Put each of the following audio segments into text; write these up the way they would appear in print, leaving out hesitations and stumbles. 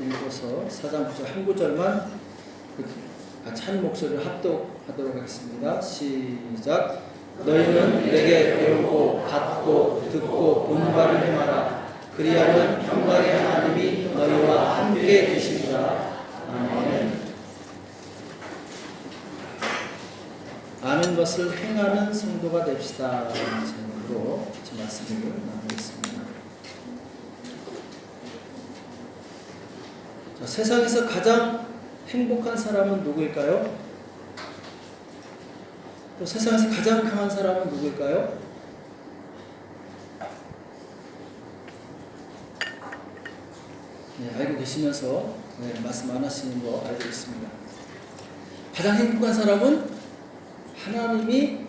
읽어서 4장 9절 한 구절만 같이 한 목소리로 합독하도록 하겠습니다. 시작. 너희는 내게 배우고 받고 듣고 본바를 행하라. 그리하면 평강의 하나님이 너희와 함께 계시리라. 아멘. 아는 것을 행하는 성도가 됩시다. 제목으로 제 말씀을 나누겠습니다. 자, 세상에서 가장 행복한 사람은 누구일까요? 또 세상에서 가장 강한 사람은 누구일까요? 네, 알고 계시면서 말씀 안 하시는 거 알고 있습니다. 가장 행복한 사람은 하나님이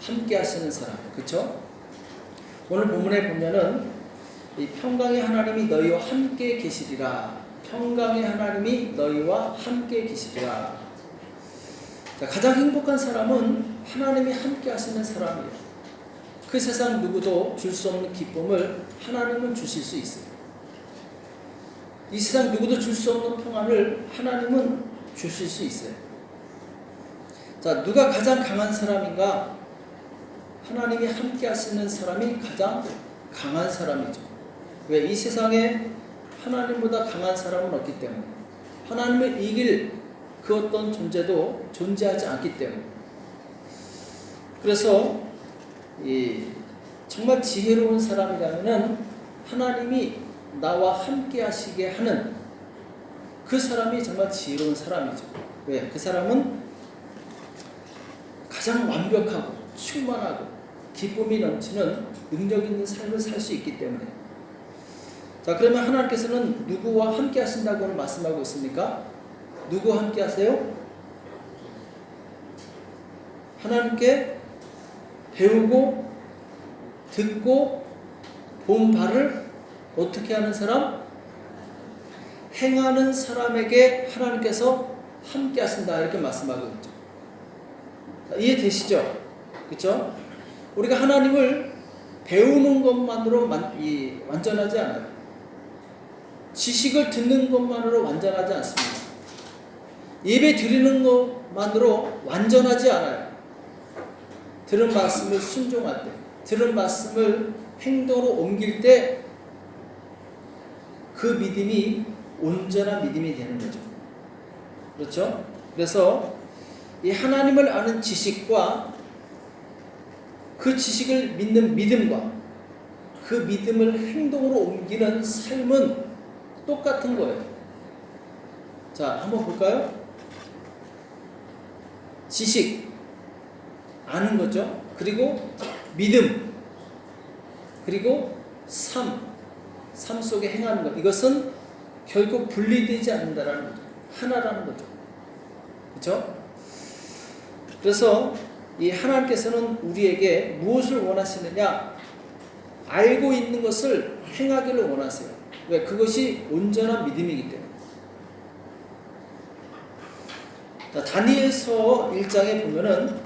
함께 하시는 사람, 그렇죠? 오늘 본문에 보면은 이 평강의 하나님이 너희와 함께 계시리라. 평강의 하나님이 너희와 함께 계시리라. 자, 가장 행복한 사람은 하나님이 함께 하시는 사람이에요. 그 세상 누구도 줄 수 없는 기쁨을 하나님은 주실 수 있어요. 이 세상 누구도 줄 수 없는 평안을 하나님은 주실 수 있어요. 자, 누가 가장 강한 사람인가? 하나님이 함께 하시는 사람이 가장 강한 사람이죠. 왜? 이 세상에 하나님보다 강한 사람은 없기 때문에, 하나님을 이길 그 어떤 존재도 존재하지 않기 때문에. 그래서 정말 지혜로운 사람이라면 하나님이 나와 함께 하시게 하는 그 사람이 정말 지혜로운 사람이죠. 왜? 그 사람은 가장 완벽하고 충만하고 기쁨이 넘치는 능력 있는 삶을 살 수 있기 때문에. 자, 그러면 하나님께서는 누구와 함께 하신다고 말씀하고 있습니까? 누구와 함께 하세요? 하나님께 배우고 듣고 본 바를 어떻게 하는 사람? 행하는 사람에게 하나님께서 함께 하신다, 이렇게 말씀하고 있죠. 자, 이해되시죠? 그렇죠? 우리가 하나님을 배우는 것만으로 완전하지 않아요. 지식을 듣는 것만으로 완전하지 않습니다. 예배 드리는 것만으로 완전하지 않아요. 들은 말씀을 순종할 때, 들은 말씀을 행동으로 옮길 때 그 믿음이 온전한 믿음이 되는 거죠. 그렇죠? 그래서 이 하나님을 아는 지식과 그 지식을 믿는 믿음과 그 믿음을 행동으로 옮기는 삶은 똑같은 거예요. 자, 한번 볼까요? 지식, 아는 거죠. 그리고 믿음, 그리고 삶 속에 행하는 것. 이것은 결국 분리되지 않는다라는 거죠. 하나라는 거죠. 그렇죠? 그래서 이 하나님께서는 우리에게 무엇을 원하시느냐? 알고 있는 것을 행하기를 원하세요. 왜? 그것이 온전한 믿음이기 때문에. 자, 다니엘서 1장에 보면은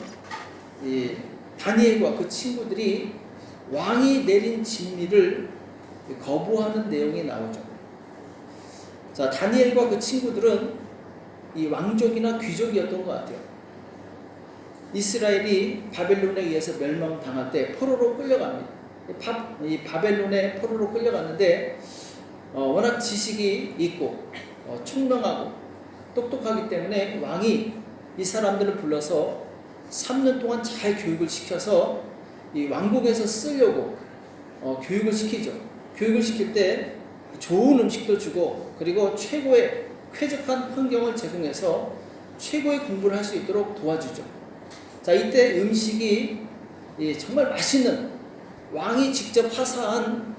이 다니엘과 그 친구들이 왕이 내린 진리를 거부하는 내용이 나오죠. 자, 다니엘과 그 친구들은 이 왕족이나 귀족이었던 것 같아요. 이스라엘이 바벨론에 의해서 멸망당할 때 포로로 끌려갑니다. 이 바벨론에 포로로 끌려갔는데 워낙 지식이 있고 총명하고 똑똑하기 때문에 왕이 이 사람들을 불러서 3년 동안 잘 교육을 시켜서 이 왕국에서 쓰려고 교육을 시키죠. 교육을 시킬 때 좋은 음식도 주고, 그리고 최고의 쾌적한 환경을 제공해서 최고의 공부를 할 수 있도록 도와주죠. 자, 이때 음식이 정말 맛있는, 왕이 직접 하사한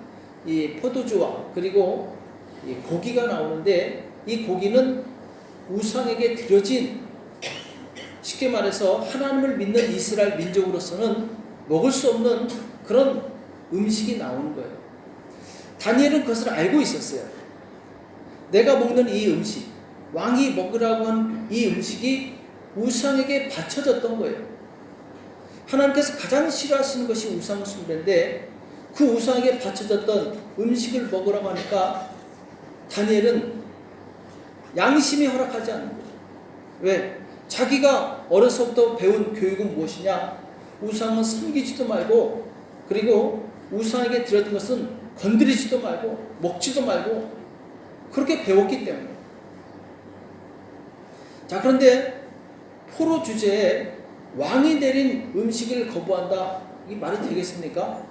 이 포도주와 그리고 이 고기가 나오는데, 이 고기는 우상에게 드려진, 쉽게 말해서 하나님을 믿는 이스라엘 민족으로서는 먹을 수 없는 그런 음식이 나오는 거예요. 다니엘은 그것을 알고 있었어요. 내가 먹는 이 음식, 왕이 먹으라고 한 이 음식이 우상에게 바쳐졌던 거예요. 하나님께서 가장 싫어하시는 것이 우상 숭배인데, 그 우상에게 바쳐졌던 음식을 먹으라고 하니까 다니엘은 양심이 허락하지 않는 거예요. 왜? 자기가 어려서부터 배운 교육은 무엇이냐? 우상은 섬기지도 말고, 그리고 우상에게 드렸던 것은 건드리지도 말고 먹지도 말고 그렇게 배웠기 때문에. 자, 그런데 포로 주제에 왕이 내린 음식을 거부한다, 이 말이 되겠습니까?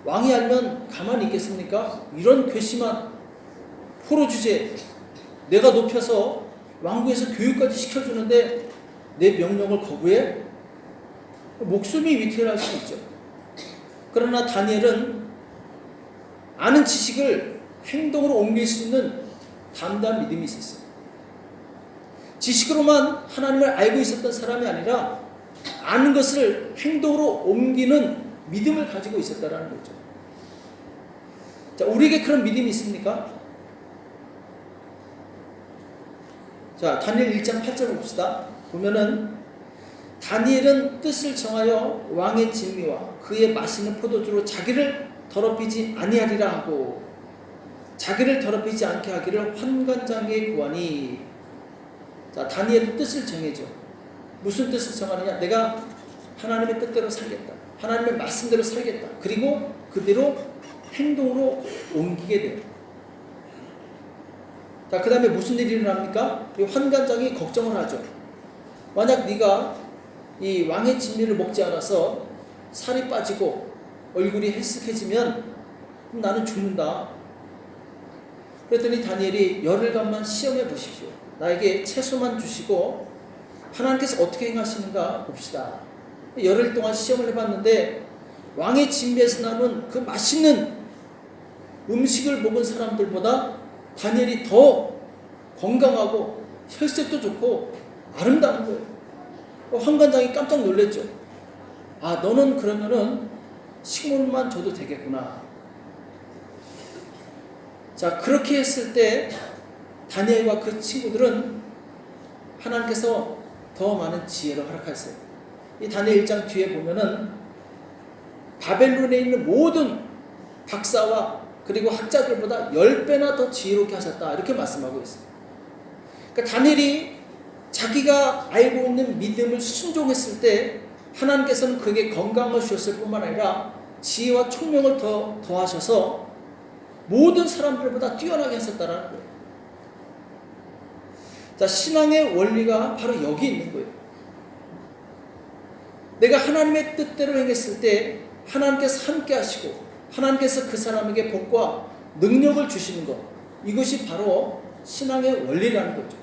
왕이 알면 가만히 있겠습니까? 이런 괘씸한 포로 주제, 내가 높여서 왕궁에서 교육까지 시켜주는데 내 명령을 거부해? 목숨이 위태할 수 있죠. 그러나 다니엘은 아는 지식을 행동으로 옮길 수 있는 담대한 믿음이 있었어요. 지식으로만 하나님을 알고 있었던 사람이 아니라 아는 것을 행동으로 옮기는 믿음을 가지고 있었다는 거죠. 자, 우리에게 그런 믿음이 있습니까? 자, 다니엘 1장 8절 봅시다. 보면은 다니엘은 뜻을 정하여 왕의 진미와 그의 마시는 포도주로 자기를 더럽히지 아니하리라 하고, 자기를 더럽히지 않게 하기를 환관장에게 구하니. 자, 다니엘은 뜻을 정해줘. 무슨 뜻을 정하느냐? 내가 하나님의 뜻대로 살겠다, 하나님의 말씀대로 살겠다, 그리고 그대로 행동으로 옮기게 돼요. 자, 그 다음에 무슨 일이 일어납니까? 이 환관장이 걱정을 하죠. 만약 네가 이 왕의 진미를 먹지 않아서 살이 빠지고 얼굴이 헬쓱해지면 나는 죽는다. 그랬더니 다니엘이 열흘간만 시험해 보십시오. 나에게 채소만 주시고 하나님께서 어떻게 행하시는가 봅시다. 열흘 동안 시험을 해봤는데 왕의 진미에서 나는 그 맛있는 음식을 먹은 사람들보다 다니엘이 더 건강하고 혈색도 좋고 아름다운 거예요. 환관장이 깜짝 놀랐죠. 아, 너는 그러면은 식물만 줘도 되겠구나. 자, 그렇게 했을 때 다니엘과 그 친구들은 하나님께서 더 많은 지혜를 허락하셨어요. 이 다니엘 1장 뒤에 보면은 바벨론에 있는 모든 박사와 그리고 학자들보다 10배나 더 지혜롭게 하셨다, 이렇게 말씀하고 있어요. 그러니까 다니엘이 자기가 알고 있는 믿음을 순종했을 때 하나님께서는 그에게 건강을 주셨을 뿐만 아니라 지혜와 총명을 더하셔서 모든 사람들보다 뛰어나게 하셨다는 거예요. 자, 신앙의 원리가 바로 여기 있는 거예요. 내가 하나님의 뜻대로 행했을 때 하나님께서 함께 하시고 하나님께서 그 사람에게 복과 능력을 주시는 것, 이것이 바로 신앙의 원리라는 거죠.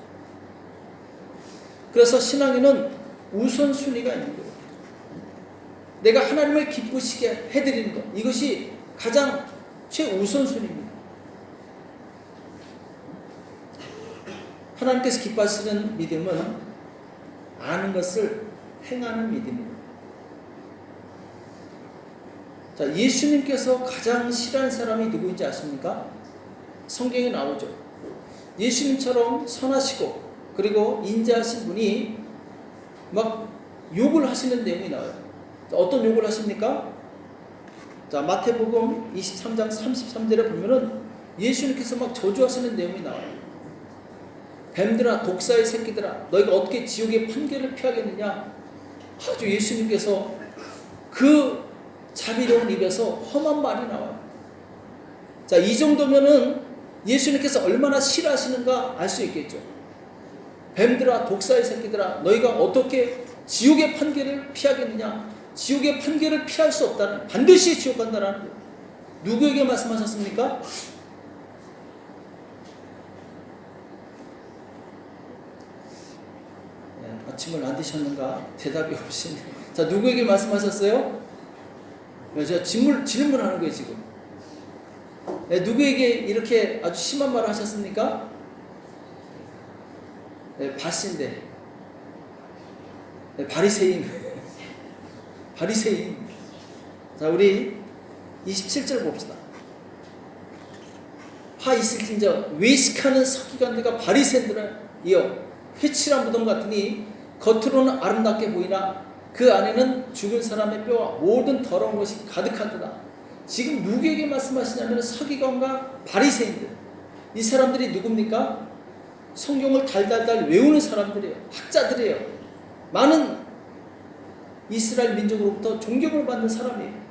그래서 신앙에는 우선순위가 있는 거예요. 내가 하나님을 기쁘시게 해드리는 것, 이것이 가장 최우선순위입니다. 하나님께서 기뻐하시는 믿음은 아는 것을 행하는 믿음입니다. 자, 예수님께서 가장 싫어하는 사람이 누구인지 아십니까? 성경에 나오죠. 예수님처럼 선하시고 그리고 인자하신 분이 막 욕을 하시는 내용이 나와요. 자, 어떤 욕을 하십니까? 자, 마태복음 23장 33절에 보면은 예수님께서 막 저주하시는 내용이 나와요. 뱀들아, 독사의 새끼들아, 너희가 어떻게 지옥의 판결을 피하겠느냐? 아주 예수님께서 그 자비로운 입에서 험한 말이 나와요. 자, 이 정도면은 예수님께서 얼마나 싫어하시는가 알 수 있겠죠. 뱀들아, 독사의 새끼들아, 너희가 어떻게 지옥의 판결을 피하겠느냐? 지옥의 판결을 피할 수 없다는, 반드시 지옥 간다는 거예요. 누구에게 말씀하셨습니까? 아침을 안 드셨는가? 대답이 없으시네. 자, 누구에게 말씀하셨어요? 제가 질문하는 거예요, 지금. 누구에게 이렇게 아주 심한 말을 하셨습니까? 바신데. 바리새인. 바리새인. 자, 우리 27절 봅시다. 화 있을진저 외식하는 서기관들과 바리새인들은 이어 회칠한 무덤 같으니 겉으로는 아름답게 보이나 그 안에는 죽은 사람의 뼈와 모든 더러운 것이 가득하도다. 지금 누구에게 말씀하시냐면 서기관과 바리새인들. 이 사람들이 누굽니까? 성경을 달달달 외우는 사람들이에요. 학자들이에요. 많은 이스라엘 민족으로부터 존경을 받는 사람이에요.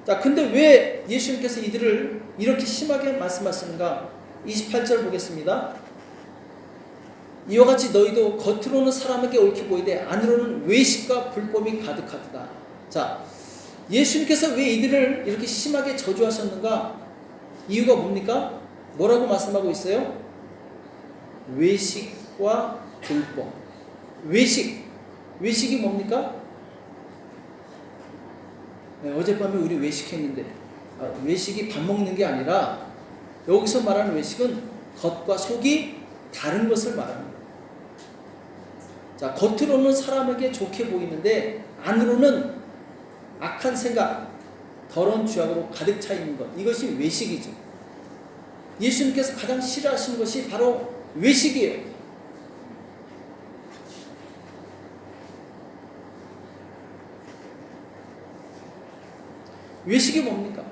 자, 근데 왜 예수님께서 이들을 이렇게 심하게 말씀하시는가? 28절 보겠습니다. 이와 같이 너희도 겉으로는 사람에게 옳게 보이되 안으로는 외식과 불법이 가득하도다. 자, 예수님께서 왜 이들을 이렇게 심하게 저주하셨는가? 이유가 뭡니까? 뭐라고 말씀하고 있어요? 외식과 불법. 외식이 뭡니까? 네, 어젯밤에 우리 외식했는데 외식이 밥 먹는 게 아니라 여기서 말하는 외식은 겉과 속이 다른 것을 말합니다. 자, 겉으로는 사람에게 좋게 보이는데 안으로는 악한 생각, 더러운 죄악으로 가득 차 있는 것. 이것이 외식이죠. 예수님께서 가장 싫어하시는 것이 바로 외식이에요. 외식이 뭡니까?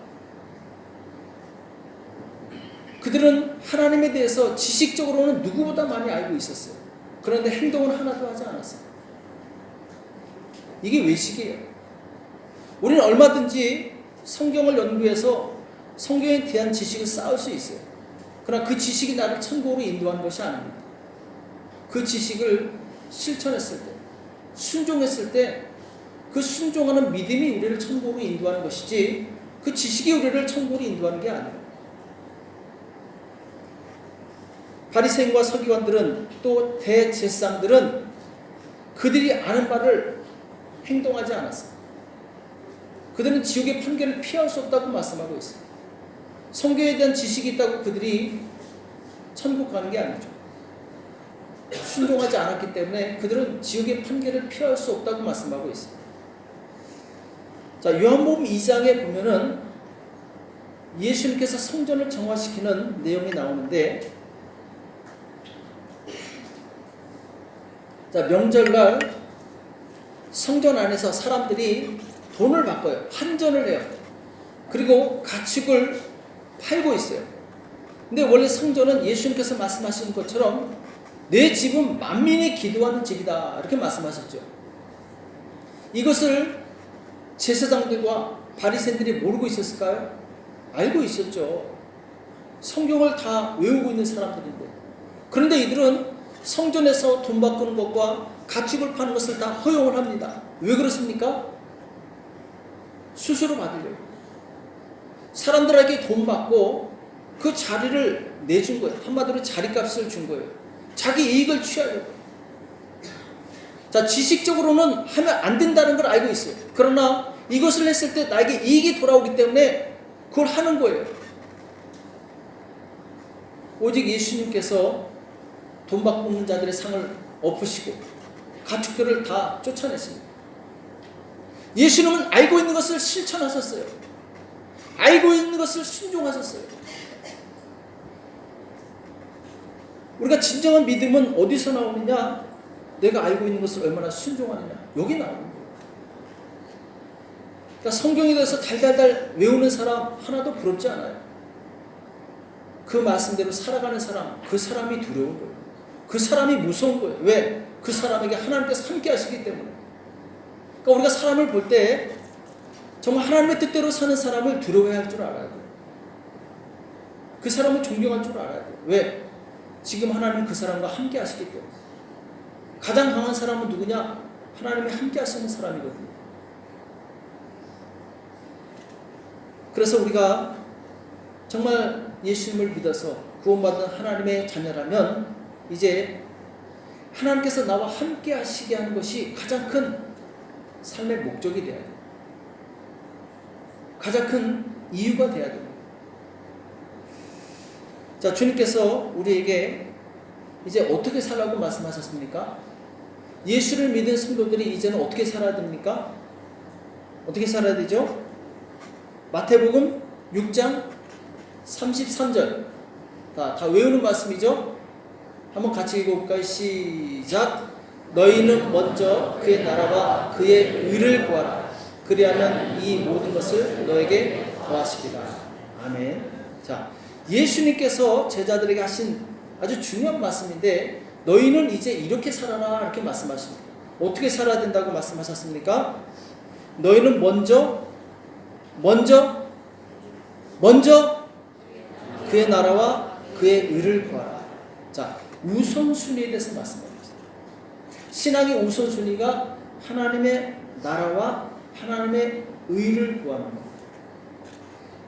그들은 하나님에 대해서 지식적으로는 누구보다 많이 알고 있었어요. 그런데 행동은 하나도 하지 않았어요. 이게 외식이에요. 우리는 얼마든지 성경을 연구해서 성경에 대한 지식을 쌓을 수 있어요. 그러나 그 지식이 나를 천국으로 인도하는 것이 아닙니다. 그 지식을 실천했을 때, 순종했을 때 그 순종하는 믿음이 우리를 천국으로 인도하는 것이지 그 지식이 우리를 천국으로 인도하는 게 아니에요. 바리새인과 서기관들은 또 대제사장들은 그들이 아는 바를 행동하지 않았어요. 그들은 지옥의 판결을 피할 수 없다고 말씀하고 있어요. 성경에 대한 지식이 있다고 그들이 천국 가는 게 아니죠. 순종하지 않았기 때문에 그들은 지옥의 판결을 피할 수 없다고 말씀하고 있어요. 자, 요한복음 2장에 보면은 예수님께서 성전을 정화시키는 내용이 나오는데, 자, 명절날 성전 안에서 사람들이 돈을 바꿔요. 환전을 해요. 그리고 가축을 팔고 있어요. 근데 원래 성전은 예수님께서 말씀하신 것처럼 내 집은 만민이 기도하는 집이다, 이렇게 말씀하셨죠. 이것을 제사장들과 바리새인들이 모르고 있었을까요? 알고 있었죠. 성경을 다 외우고 있는 사람들인데. 그런데 이들은 성전에서 돈 바꾸는 것과 가축을 파는 것을 다 허용을 합니다. 왜 그렇습니까? 수수료 받으려고. 사람들에게 돈 받고 그 자리를 내준 거예요. 한마디로 자리값을 준 거예요. 자기 이익을 취하려고. 자, 지식적으로는 하면 안 된다는 걸 알고 있어요. 그러나 이것을 했을 때 나에게 이익이 돌아오기 때문에 그걸 하는 거예요. 오직 예수님께서 돈 바꾸는 자들의 상을 엎으시고 가축들을 다 쫓아냈습니다. 예수님은 알고 있는 것을 실천하셨어요. 알고 있는 것을 순종하셨어요. 우리가 진정한 믿음은 어디서 나오느냐? 내가 알고 있는 것을 얼마나 순종하느냐, 여기 나오는 거예요. 그러니까 성경에 대해서 달달달 외우는 사람 하나도 부럽지 않아요. 그 말씀대로 살아가는 사람, 그 사람이 두려운 거예요. 그 사람이 무서운 거예요. 왜? 그 사람에게 하나님께서 함께 하시기 때문에. 그러니까 우리가 사람을 볼 때 정말 하나님의 뜻대로 사는 사람을 두려워해야 할 줄 알아야 돼요. 그 사람을 존경할 줄 알아야 돼요. 왜? 지금 하나님은 그 사람과 함께 하시기 때문에. 가장 강한 사람은 누구냐? 하나님이 함께 하시는 사람이거든요. 그래서 우리가 정말 예수님을 믿어서 구원받은 하나님의 자녀라면 이제 하나님께서 나와 함께 하시게 하는 것이 가장 큰 삶의 목적이 돼야 돼요. 가장 큰 이유가 돼야 됩니다. 자, 주님께서 우리에게 이제 어떻게 살라고 말씀하셨습니까? 예수를 믿은 성도들이 이제는 어떻게 살아야 됩니까? 어떻게 살아야 되죠? 마태복음 6장 33절. 다 외우는 말씀이죠? 한번 같이 읽어볼까요? 시작. 너희는 먼저 그의 나라와 그의 의를 구하라. 그리하면 이 모든 것을 너에게 더하시리라. 아멘. 자, 예수님께서 제자들에게 하신 아주 중요한 말씀인데, 너희는 이제 이렇게 살아라 이렇게 말씀하십니다. 어떻게 살아야 된다고 말씀하셨습니까? 너희는 먼저 그의 나라와 그의 의를 구하라. 자, 우선순위에 대해서 말씀하셨어요. 신앙의 우선순위가 하나님의 나라와 하나님의 의를 구하는 겁니다.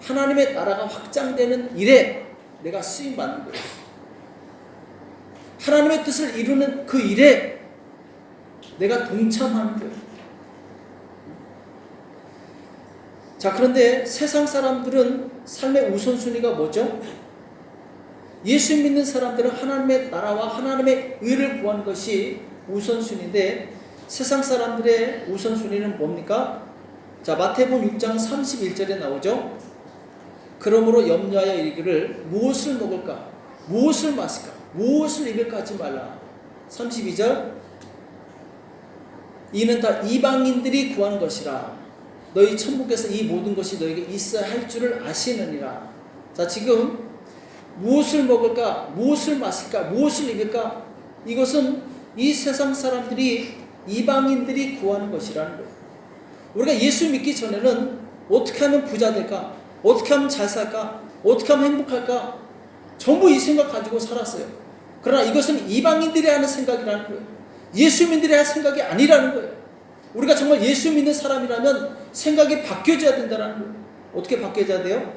하나님의 나라가 확장되는 일에 내가 쓰임받는 거예요. 하나님의 뜻을 이루는 그 일에 내가 동참하는 거예요. 자, 그런데 세상 사람들은 삶의 우선순위가 뭐죠? 예수 믿는 사람들은 하나님의 나라와 하나님의 의를 구하는 것이 우선순위인데, 세상 사람들의 우선순위는 뭡니까? 자, 마태복음 6장 31절에 나오죠. 그러므로 염려하여 이르기를 무엇을 먹을까? 무엇을 마실까? 무엇을 입을까 하지 말라. 32절, 이는 다 이방인들이 구하는 것이라. 너희 천국에서 이 모든 것이 너에게 있어야 할 줄을 아시느니라. 자, 지금 무엇을 먹을까? 무엇을 마실까? 무엇을 입을까? 이것은 이 세상 사람들이, 이방인들이 구하는 것이라는 거예요. 우리가 예수 믿기 전에는 어떻게 하면 부자 될까? 어떻게 하면 잘 살까? 어떻게 하면 행복할까? 전부 이 생각 가지고 살았어요. 그러나 이것은 이방인들이 하는 생각이라는 거예요. 예수민들이 할 생각이 아니라는 거예요. 우리가 정말 예수 믿는 사람이라면 생각이 바뀌어져야 된다는 거예요. 어떻게 바뀌어져야 돼요?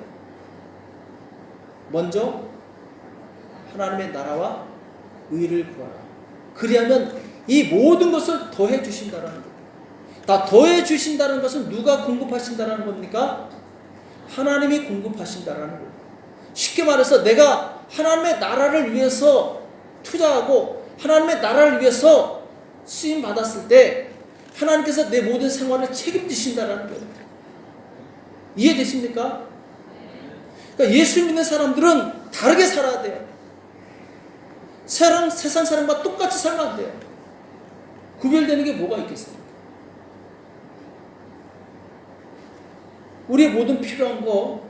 먼저 하나님의 나라와 의를 구하라. 그리하면 이 모든 것을 더해 주신다는 거예요. 다 더해 주신다는 것은 누가 공급하신다는 겁니까? 하나님이 공급하신다는 거예요. 쉽게 말해서 내가 하나님의 나라를 위해서 투자하고 하나님의 나라를 위해서 쓰임 받았을 때 하나님께서 내 모든 생활을 책임지신다는 거예요. 이해되십니까? 그러니까 예수 믿는 사람들은 다르게 살아야 돼요. 세상 사람과 똑같이 살면 안 돼요. 구별되는 게 뭐가 있겠습니까? 우리의 모든 필요한 거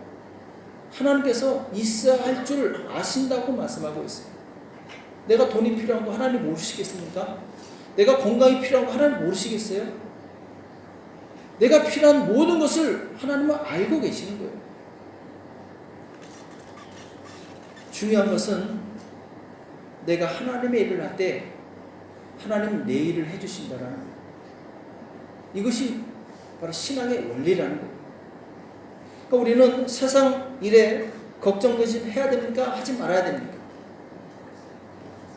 하나님께서 있어야 할 줄 아신다고 말씀하고 있어요. 내가 돈이 필요한 거 하나님 모르시겠습니까? 내가 건강이 필요한 거 하나님 모르시겠어요? 내가 필요한 모든 것을 하나님은 알고 계시는 거예요. 중요한 것은 내가 하나님의 일을 할 때 하나님은 내 일을 해주신다는 거예요. 이것이 바로 신앙의 원리라는 거예요. 그러니까 우리는 세상 일에 걱정 근심 해야 됩니까? 하지 말아야 됩니까?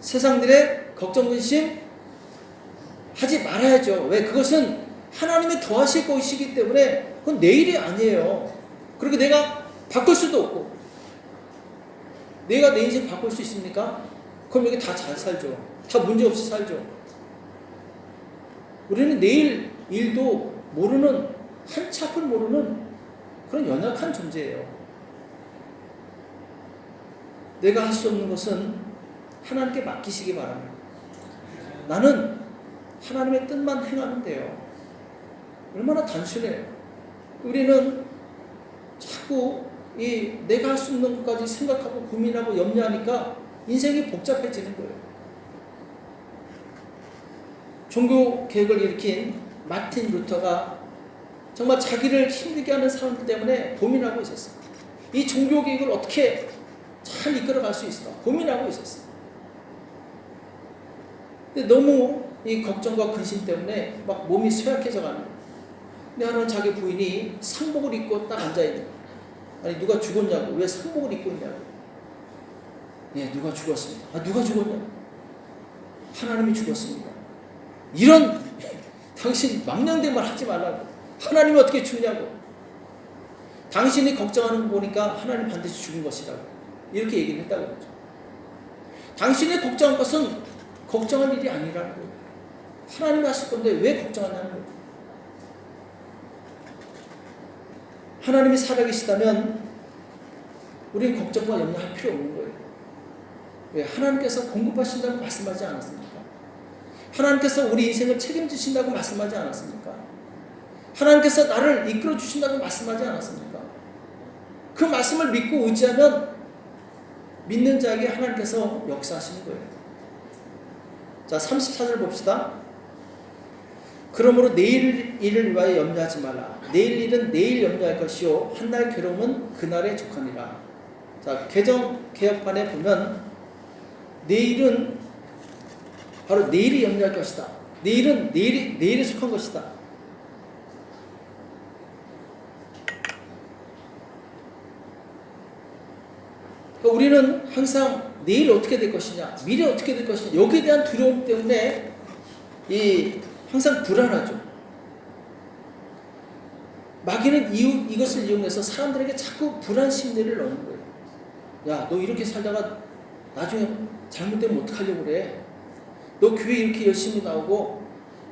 세상 일에 걱정 근심 하지 말아야죠. 왜? 그것은 하나님이 더하실 것이기 때문에 그건 내 일이 아니에요. 그리고 내가 바꿀 수도 없고. 내가 내 인생 바꿀 수 있습니까? 그럼 여기 다 잘 살죠. 다 문제없이 살죠. 우리는 내일 일도 모르는, 한치 앞을 모르는 그런 연약한 존재예요. 내가 할 수 없는 것은 하나님께 맡기시기 바랍니다. 나는 하나님의 뜻만 행하면 돼요. 얼마나 단순해요. 우리는 자꾸 내가 할 수 없는 것까지 생각하고 고민하고 염려하니까 인생이 복잡해지는 거예요. 종교 개혁을 일으킨 마틴 루터가 정말 자기를 힘들게 하는 사람들 때문에 고민하고 있었어요. 이 종교 개혁을 어떻게 잘 이끌어갈 수 있을까 고민하고 있었어요. 근데 너무 이 걱정과 근심 때문에 막 몸이 쇠약해져 가는 거예요. 근데 하루는 자기 부인이 상복을 입고 딱 앉아있는 거예요. 아니 누가 죽었냐고. 왜 상복을 입고 있냐고. 네, 누가 죽었습니다. 아, 누가 죽었냐고. 하나님이 죽었습니다. 이런 당신 망령된 말 하지 말라고. 하나님이 어떻게 죽냐고. 당신이 걱정하는 거 보니까 하나님 반드시 죽은 것이라고. 이렇게 얘기를 했다고 그러죠. 당신이 걱정한 것은 걱정할 일이 아니라는 거예요. 하나님이 하실 건데 왜 걱정하냐는 거예요. 하나님이 살아계시다면 우리는 걱정과 염려할 필요 없는 거예요. 왜? 하나님께서 공급하신다고 말씀하지 않았습니까? 하나님께서 우리 인생을 책임지신다고 말씀하지 않았습니까? 하나님께서 나를 이끌어 주신다고 말씀하지 않았습니까? 그 말씀을 믿고 의지하면 믿는 자에게 하나님께서 역사하시는 거예요. 자, 34절 봅시다. 그러므로 내일 일을 위하여 염려하지 말라. 내일 일은 내일 염려할 것이요 한날 괴로움은 그날에 족하니라. 자, 개정개혁판에 보면 내일은 바로 내일이 염려할 것이다. 내일은 내일에 속한 것이다. 그러니까 우리는 항상 내일 어떻게 될 것이냐, 미래 어떻게 될 것이냐, 여기에 대한 두려움 때문에 항상 불안하죠. 마귀는 이것을 이용해서 사람들에게 자꾸 불안 심리를 넣는 거예요. 야, 너 이렇게 살다가 나중에 잘못되면 어떡하려고 그래? 너 교회 이렇게 열심히 나오고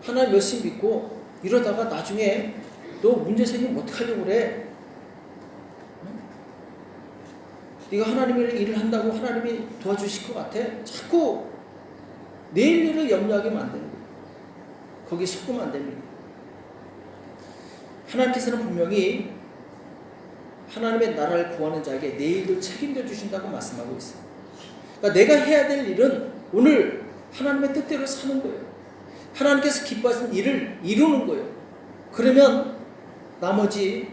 하나님 열심히 믿고 이러다가 나중에 너 문제 생기면 어떡하려고 그래? 응? 네가 하나님의 일을 한다고 하나님이 도와주실 것 같아? 자꾸 내일 일을 염려하게 만드는 거예요. 거기에 속으면 안 됩니다. 하나님께서는 분명히 하나님의 나라를 구하는 자에게 내일도 책임져 주신다고 말씀하고 있어요. 그러니까 내가 해야 될 일은 오늘 하나님의 뜻대로 사는 거예요. 하나님께서 기뻐하시는 일을 이루는 거예요. 그러면 나머지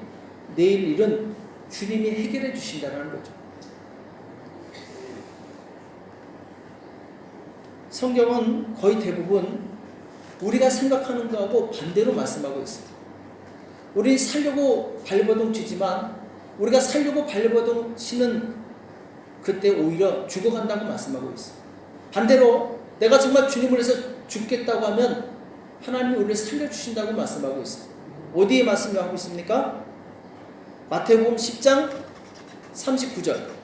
내일 일은 주님이 해결해 주신다는 거죠. 성경은 거의 대부분 우리가 생각하는 거하고 반대로 말씀하고 있어요. 우리 살려고 발버둥 치지만 우리가 살려고 발버둥 치는 그때 오히려 죽어간다고 말씀하고 있어요. 반대로 내가 정말 주님을 위해서 죽겠다고 하면 하나님이 우리를 살려주신다고 말씀하고 있어요. 어디에 말씀하고 있습니까? 마태복음 10장 39절.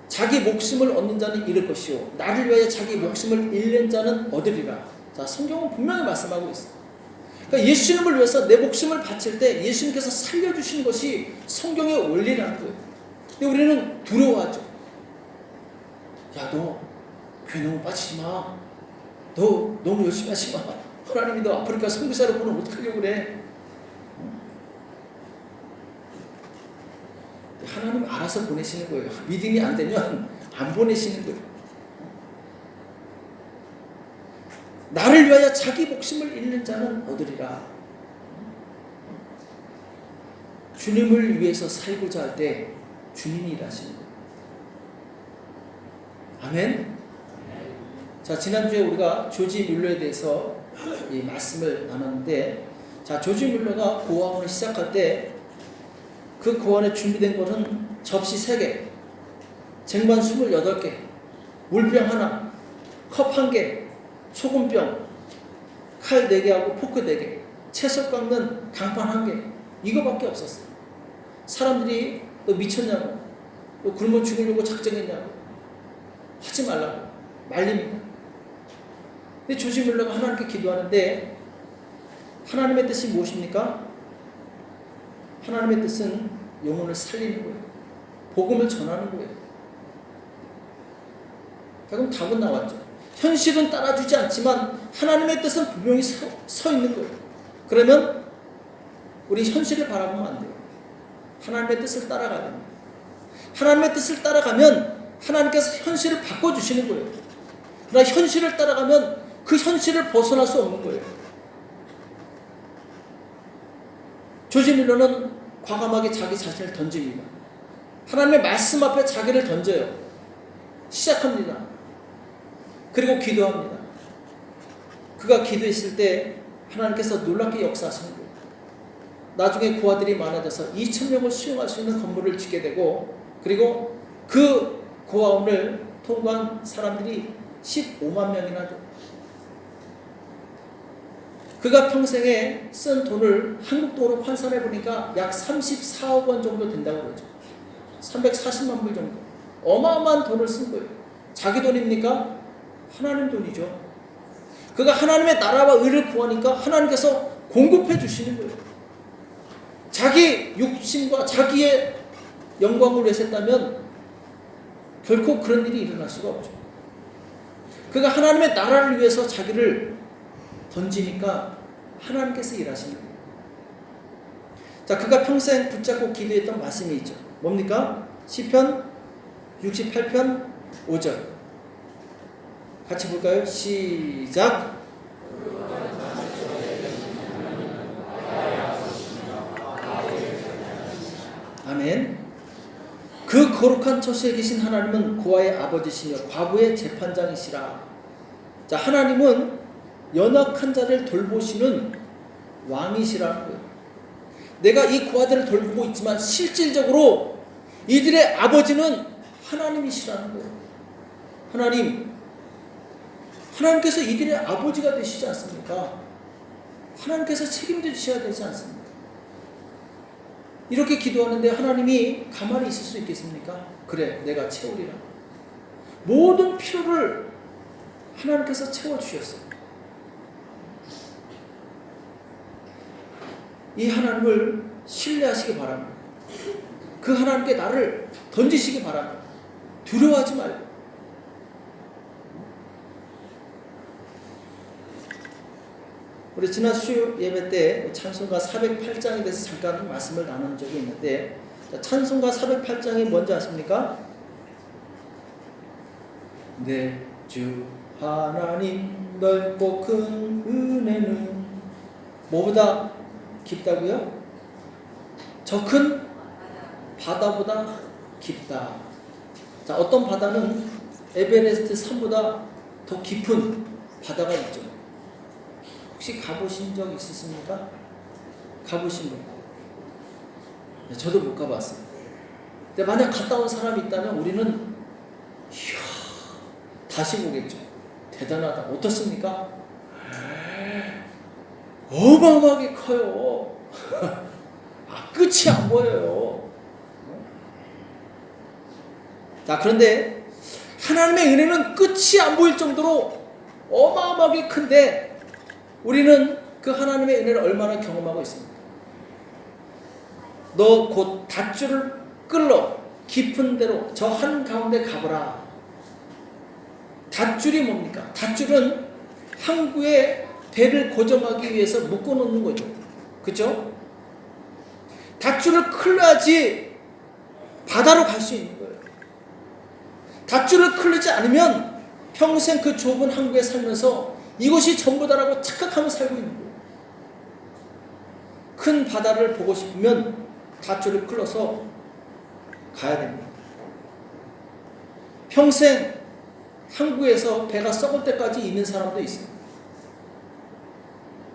자기 목숨을 얻는 자는 잃을 것이요 나를 위하여 자기 목숨을 잃는 자는 얻으리라. 자, 성경은 분명히 말씀하고 있어요. 그러니까 예수님을 위해서 내 목숨을 바칠 때 예수님께서 살려주신 것이 성경의 원리라는 거예요. 근데 우리는 두려워하죠. 야, 너 교회 너무 빠지지 마. 너 너무 열심히 하지 마. 하나님이 너 아프리카 선교사로 보면 어떡하려고 그래. 하나님 알아서 보내시는 거예요. 믿음이 안 되면 안 보내시는 거예요. 나를 위하여 자기 목숨을 잃는 자는 얻으리라. 주님을 위해서 살고자 할 때 주님이 일하시는 거예요. 아멘. 자, 지난주에 우리가 조지 뮬러에 대해서 이 말씀을 나눴는데, 자, 조지 뮬러가 고아원을 시작할 때 그 고아원에 준비된 것은 접시 3개, 쟁반 28개, 물병 하나, 컵 1개, 소금병, 칼 4개하고 포크 4개, 채소 깎는 강판 1개, 이거밖에 없었어요. 사람들이 너 미쳤냐고, 너 굶어 죽으려고 작정했냐고, 하지 말라고 말립니다. 근데 조지 뮬러가 하나님께 기도하는데 하나님의 뜻이 무엇입니까? 하나님의 뜻은 영혼을 살리는 거예요. 복음을 전하는 거예요. 그럼 답은 나왔죠. 현실은 따라주지 않지만 하나님의 뜻은 분명히 서 있는 거예요. 그러면 우리 현실을 바라보면 안 돼요. 하나님의 뜻을 따라가야 됩니다. 하나님의 뜻을 따라가면 하나님께서 현실을 바꿔주시는 거예요. 그러나 현실을 따라가면 그 현실을 벗어날 수 없는 거예요. 조지 뮬러는 과감하게 자기 자신을 던집니다. 하나님의 말씀 앞에 자기를 던져요. 시작합니다. 그리고 기도합니다. 그가 기도했을 때 하나님께서 놀랍게 역사하시는 거예요. 나중에 고아들이 많아져서 2,000명을 수용할 수 있는 건물을 짓게 되고, 그리고 그 고아원을 통과한 사람들이 15만 명이나 돼요. 그가 평생에 쓴 돈을 한국 돈으로 환산해 보니까 약 34억 원 정도 된다고 그러죠. 340만 불 정도. 어마어마한 돈을 쓴 거예요. 자기 돈입니까? 하나님 돈이죠. 그가 하나님의 나라와 의를 구하니까 하나님께서 공급해 주시는 거예요. 자기 욕심과 자기의 영광을 위해서 했다면 결코 그런 일이 일어날 수가 없죠. 그가 하나님의 나라를 위해서 자기를 던지니까 하나님께서 일하시는 거예요. 자, 그가 평생 붙잡고 기도했던 말씀이 있죠. 뭡니까? 시편 68편 5절. 같이 볼까요? 시작. 아멘. 그 거룩한 처소에 계신 하나님은 고아의 아버지시며 과부의 재판장이시라. 자, 하나님은 연약한 자를 돌보시는 왕이시라는 거예요. 내가 이 고아들을 돌보고 있지만 실질적으로 이들의 아버지는 하나님이시라는 거예요. 하나님께서 이들의 아버지가 되시지 않습니까? 하나님께서 책임져 주셔야 되지 않습니까? 이렇게 기도하는데 하나님이 가만히 있을 수 있겠습니까? 그래, 내가 채우리라. 모든 필요를 하나님께서 채워주셨어요. 이 하나님을 신뢰하시기 바랍니다. 그 하나님께 나를 던지시기 바랍니다. 두려워하지 말고. 우리 지난 수 예배 때 찬송가 408장에 대해서 잠깐 말씀을 나눈 적이 있는데, 찬송가 408장이 뭔지 아십니까? 내 주 하나님 넓고 큰 은혜는 뭐보다 깊다고요? 저 큰 바다보다 깊다. 자, 어떤 바다는 에베레스트 산보다 더 깊은 바다가 있죠. 혹시 가보신 적 있으십니까? 가보신 분? 네, 저도 못 가봤어요. 근데 만약 갔다 온 사람이 있다면 우리는 이야, 다시 보겠죠. 대단하다. 어떻습니까? 어마어마하게 커요. 끝이 안 보여요. 자, 그런데 하나님의 은혜는 끝이 안 보일 정도로 어마어마하게 큰데 우리는 그 하나님의 은혜를 얼마나 경험하고 있습니까? 너 곧 닷줄을 끌러 깊은 데로 저 한가운데 가보라. 닷줄이 뭡니까? 닷줄은 항구에 배를 고정하기 위해서 묶어놓는 거죠. 그렇죠? 닷줄을 클러야지 바다로 갈 수 있는 거예요. 닷줄을 클르지 않으면 평생 그 좁은 항구에 살면서 이것이 전부다라고 착각하며 살고 있는 거예요. 큰 바다를 보고 싶으면 닷줄을 클러서 가야 됩니다. 평생 항구에서 배가 썩을 때까지 있는 사람도 있어요.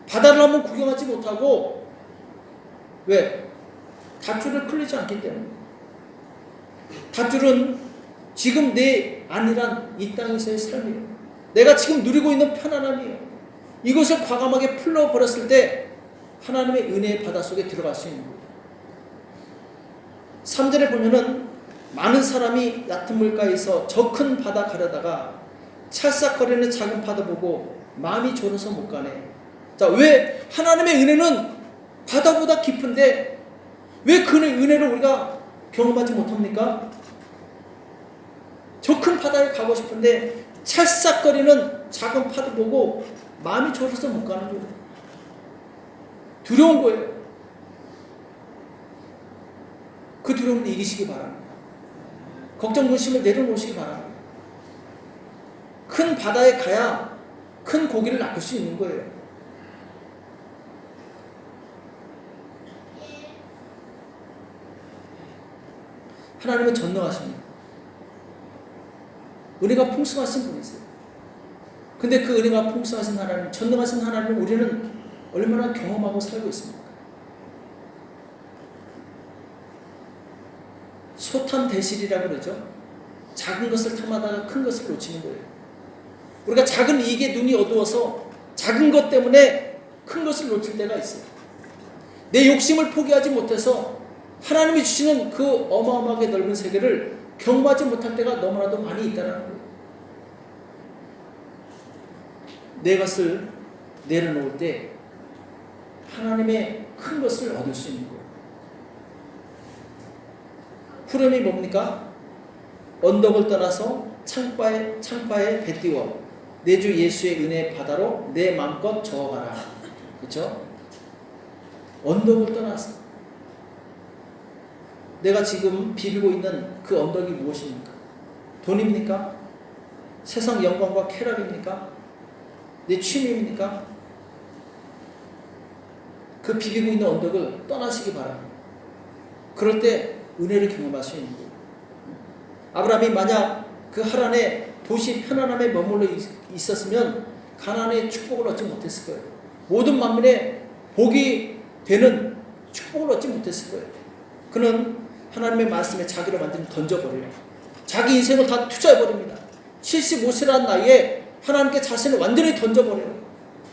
바다를 한번 구경하지 못하고, 왜? 닷줄을 클리지 않기 때문에. 닷줄은 지금 내 안이란 이 땅에서의 삶이에요. 내가 지금 누리고 있는 편안함이에요. 이것을 과감하게 풀러버렸을 때 하나님의 은혜의 바다 속에 들어갈 수 있는 거예요. 3절에 보면은 많은 사람이 얕은 물가에서 저 큰 바다 가려다가 찰싹거리는 작은 파도 보고 마음이 졸아서 못 가네. 자, 왜 하나님의 은혜는 바다보다 깊은데 왜 그 은혜를 우리가 경험하지 못합니까? 저 큰 바다에 가고 싶은데 찰싹거리는 작은 파도 보고 마음이 졸아서 못 가는 거예요. 두려운 거예요. 그 두려움을 이기시기 바랍니다. 걱정 근심을 내려놓으시기 바랍니다. 큰 바다에 가야 큰 고기를 낚을 수 있는 거예요. 하나님은 전능하십니다. 은혜가 풍성하신 분이세요. 근데 그 은혜가 풍성하신 하나님, 전능하신 하나님을 우리는 얼마나 경험하고 살고 있습니까? 소탐대실이라고 그러죠. 작은 것을 탐하다가 큰 것을 놓치는 거예요. 우리가 작은 이익에 눈이 어두워서 작은 것 때문에 큰 것을 놓칠 때가 있어요. 내 욕심을 포기하지 못해서 하나님이 주시는 그 어마어마하게 넓은 세계를 경험하지 못할 때가 너무나도 많이 있다는 거예요. 내 것을 내려놓을 때 하나님의 큰 것을 얻을 수 있는 거예요. 푸름이 뭡니까? 언덕을 떠나서 창파에 배 띄워 내 주 예수의 은혜의 바다로 내 마음껏 저어가라. 그렇죠? 언덕을 떠나서 내가 지금 비비고 있는 그 언덕이 무엇입니까? 돈입니까? 세상 영광과 쾌락입니까? 내 취미입니까? 그 비비고 있는 언덕을 떠나시기 바랍니다. 그럴 때 은혜를 경험할 수 있는 거예요. 아브라함이 만약 그 하란의 도시 편안함에 머물러 있었으면 가나안의 축복을 얻지 못했을 거예요. 모든 만민의 복이 되는 축복을 얻지 못했을 거예요. 그는 하나님의 말씀에 자기를 완전히 던져버려요. 자기 인생을 다 투자해버립니다. 75세라는 나이에 하나님께 자신을 완전히 던져버려요.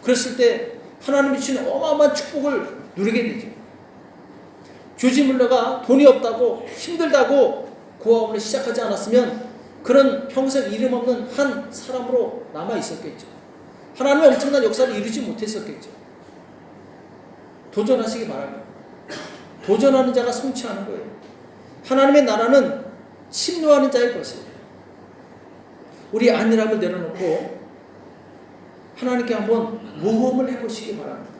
그랬을 때 하나님이 주시는 어마어마한 축복을 누리게 되죠. 조지 물러가 돈이 없다고 힘들다고 고아원을 시작하지 않았으면 그는 평생 이름 없는 한 사람으로 남아 있었겠죠. 하나님의 엄청난 역사를 이루지 못했었겠죠. 도전하시기 바랍니다. 도전하는 자가 성취하는 거예요. 하나님의 나라는 심노하는 자의 것이에요. 우리 안일함을 내려놓고 하나님께 한번 모험을 해보시기 바랍니다.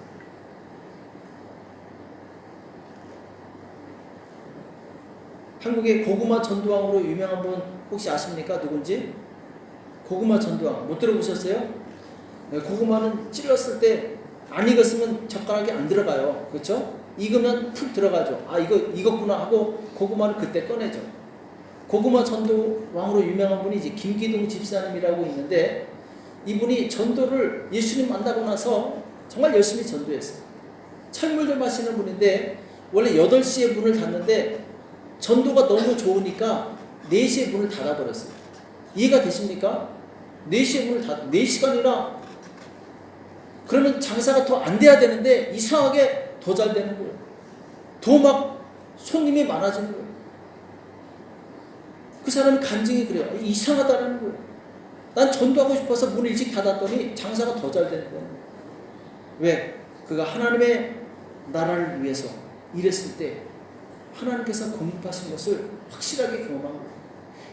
한국의 고구마 전두왕으로 유명한 분 혹시 아십니까? 누군지? 고구마 전두왕 못 들어보셨어요? 고구마는 찔렀을 때 안 익었으면 젓가락이 안 들어가요. 그렇죠? 익으면 푹 들어가죠. 아 이거 익었구나 하고 고구마를 그때 꺼내죠. 고구마 전도왕으로 유명한 분이 이제 김기동 집사님이라고 있는데 이분이 전도를 예수님 만나고 나서 정말 열심히 전도했어요. 철물점 하시는 분인데 원래 8시에 문을 닫는데 전도가 너무 좋으니까 4시에 문을 닫아버렸어요. 이해가 되십니까? 4시에 문을 4시간이나 그러면 장사가 더 안 돼야 되는데 이상하게 더 잘 되는 거예요. 더 막 손님이 많아지는 거예요. 그 사람이 간증이 그래요. 이상하다는 거예요. 난 전도하고 싶어서 문을 일찍 닫았더니 장사가 더 잘 되는 거예요. 왜? 그가 하나님의 나라를 위해서 일했을 때 하나님께서 공급하신 것을 확실하게 경험한 거예요.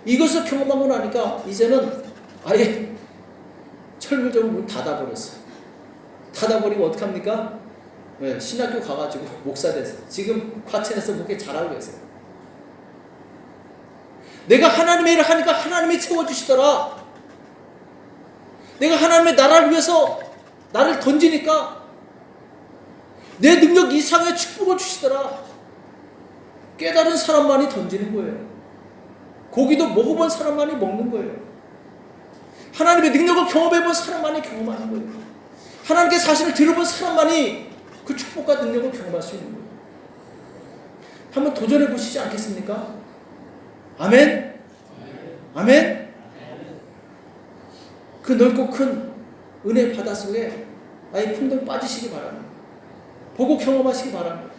이것을 경험하고 나니까 이제는 아예 철물점을 문 닫아버렸어요. 닫아버리고 어떡합니까? 네, 신학교 가가지고 목사 됐어요. 지금 과천에서 목회 잘하고 계세요. 내가 하나님의 일을 하니까 하나님이 채워주시더라. 내가 하나님의 나라를 위해서 나를 던지니까 내 능력 이상의 축복을 주시더라. 깨달은 사람만이 던지는 거예요. 고기도 먹어본 사람만이 먹는 거예요. 하나님의 능력을 경험해본 사람만이 경험하는 거예요. 하나님께 자신을 들어본 사람만이 그 축복과 능력을 경험할 수 있는 거예요. 한번 도전해 보시지 않겠습니까? 아멘? 아멘? 그 넓고 큰 은혜 바다 속에 아예 풍덩 빠지시기 바랍니다. 보고 경험하시기 바랍니다.